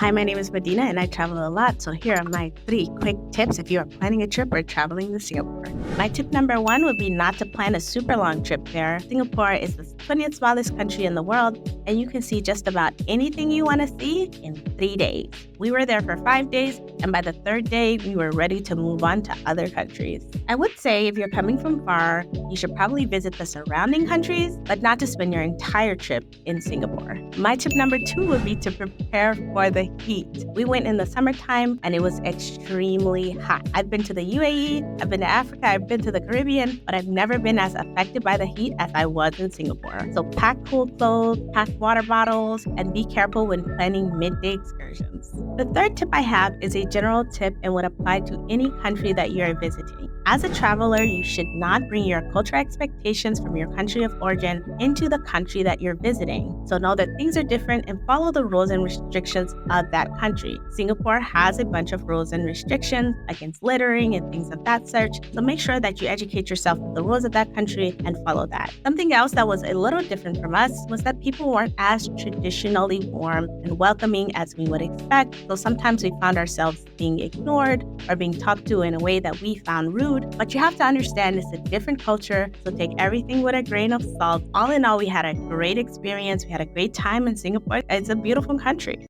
Hi, my name is Medina and I travel a lot. So here are my 3 quick tips if you are planning a trip or traveling to Singapore. My tip number 1 would be not to plan a super long trip there. Singapore is the 20th smallest country in the world, and you can see just about anything you want to see in 3 days. We were there for 5 days, and by the 3rd day, we were ready to move on to other countries. I would say if you're coming from far, you should probably visit the surrounding countries, but not to spend your entire trip in Singapore. My tip number 2 would be to prepare for the heat. We went in the summertime and it was extremely hot. I've been to the UAE, I've been to Africa, I've been to the Caribbean, but I've never been as affected by the heat as I was in Singapore. So pack cool clothes, pack water bottles, and be careful when planning midday excursions. The 3rd tip I have is a general tip and would apply to any country that you're visiting. As a traveler, you should not bring your cultural expectations from your country of origin into the country that you're visiting. So know that things are different and follow the rules and restrictions of that country. Singapore has a bunch of rules and restrictions against littering and things of that sort. So make sure that you educate yourself with the rules of that country and follow that. Something else that was a little different from us was that people weren't as traditionally warm and welcoming as we would expect. So sometimes we found ourselves being ignored or being talked to in a way that we found rude. But you have to understand it's a different culture, so take everything with a grain of salt. All in all, we had a great experience. We had a great time in Singapore. It's a beautiful country.